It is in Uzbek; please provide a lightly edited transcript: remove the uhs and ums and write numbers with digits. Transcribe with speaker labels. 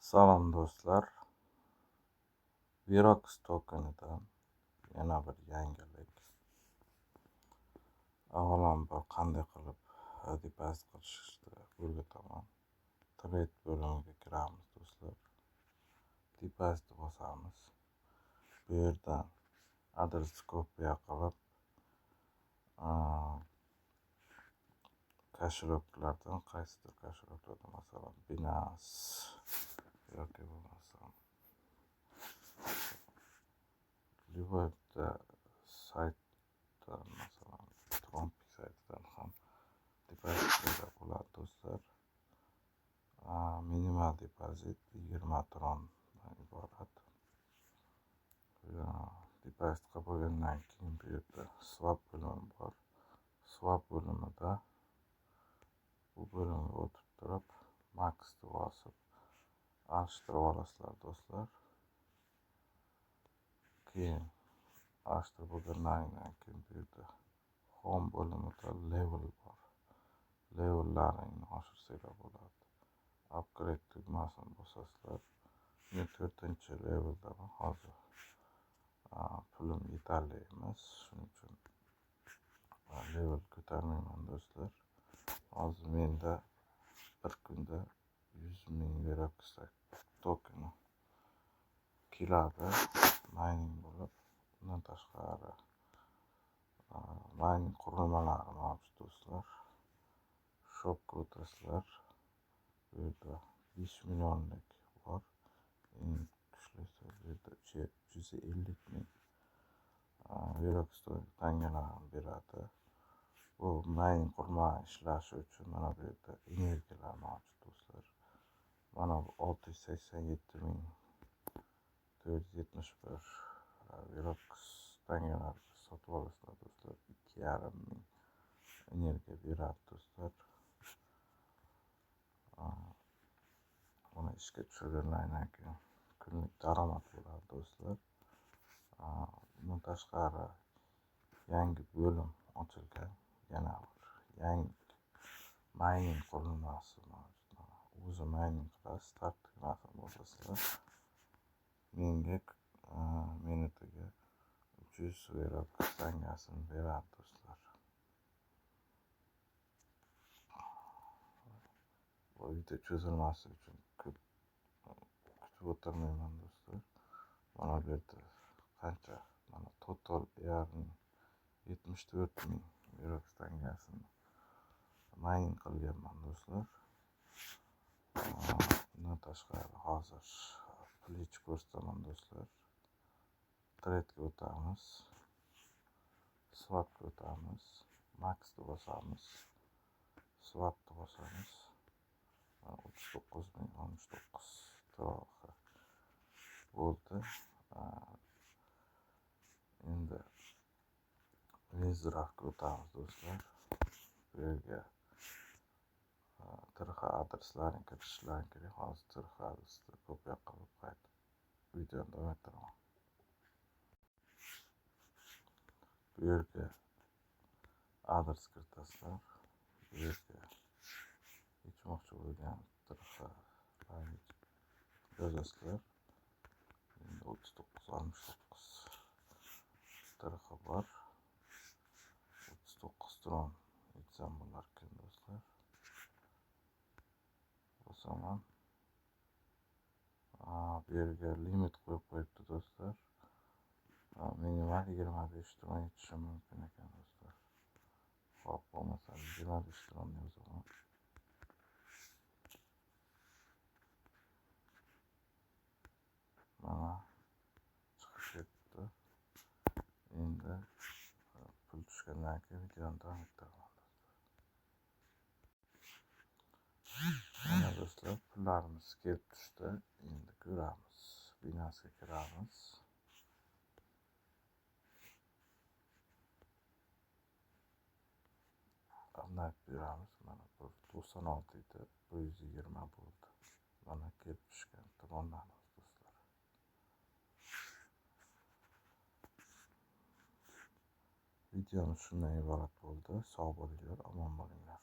Speaker 1: Salom do'stlar, Virox tokenidan yana bir yangilik. Avvalambor qanday qilib depozit qilishni o'rgataman. Trade bo'limiga kiramiz do'stlar. Depozitni bosamiz. Bu yerdan adres kopiya qilib kashiroklardan qaysidir kashiroklardan masalan Binance yoki bo'lmasam любой saytdan masalan Trumpik saytidan ham depozit qilsa bo'ladi do'stlar. Minimal depozit 20 trondan iborat. Depozit qilib bo'lgandan keyin bu yerda swap bo'limi bor. Swap bo'limida bu bo'limga o'tib turib maxni bosib alishtirib olasizlar do'stlar. Keyin alishtirib bo'lgandan keyin bu yerda home bo'limida level bor. Levellaringni oshirsanglar bo'ladi. Upgrade tugmasini bosasizlar. Men 4-leveldaman hozir. Pulim yetarli emas, shuning uchun level ko'tarmayman do'stlar. Hozir menda bir kunda 100,000 Virox tokeni keladi mining bo'lib. Bundan tashqari mining qurilmalari mavjud do'stlar. Shopga o'tasizlar. Bu yerda 5 millionlik bor. Eng kuchlisi bu yerda 350,000 Virox tangalarini beradi. Bu mining qurilma ishlashi uchun mana bu yerda energiyalar mavjud do'stlar. Mana bu 687,471 Virox tangalarni sotib olasizlar do'stlar. 2,5 energiya beradi do'stlar. Buni ishga tushirgandan keyin kunlik daromad bo'ladi do'stlar. Bundan tashqari yangi bo'lim ochilgan. Yana bir yangi mining qurilmasi mavjud. O'zi mining qilasiz, start tugmasini bosasizlar. Minutiga 300 Virox tangasini beradi do'stlar. Bu video cho'zilmasi uchun ko'p kutib o'tirmayman do'stlar. Mana bu yerda qancha, mana total 74,000 Virox tangasini mining qilganman do'stlar. Bundan tashqari hozir pulch ko'rsataman do'stlar. Trade'ga o'tamiz. Swap'ga o'tamiz. Max'ni bosamiz. Swap'ni bosamiz. 39,069 troxa bo'ldi. Endi Wizdraftga o'tamiz do'stlar. Bu yerga tirxa adreslarini kirishlaring kerak. Hozir tirxa adresni kopiya qilib qaytib videoni davom ettiraman. Bu yerga adres kiritasizlar. Bu yerga yechmoqchi bo'lgan tirxalarni yozasizlar. Endi 39,69 tirxa bor. 39 tron yetsam bo'lar ekan do'stlar. Bosaman. Bu yerga limit qo'yib qo'yibdi do'stlar. Minimal 25 tron yetishi mumkin ekan do'stlar. Xo'p, bo'lmasa 25 tron yozaman. Mana chiqib ketdi. Endi pul tushgandan keyin videoni davom ettiraman. Mana do'stlar, pullarimiz kelib tushdi. Endi ko'ramiz. Binance'ga kiramiz. Anlayib beramiz. Mana bu 96 edi, 120 bo'ldi. Mana kelib tushgan tronlarimiz do'stlar. Videomiz shundan iborat bo'ldi. Sog' bo'linglar, omon bo'linglar.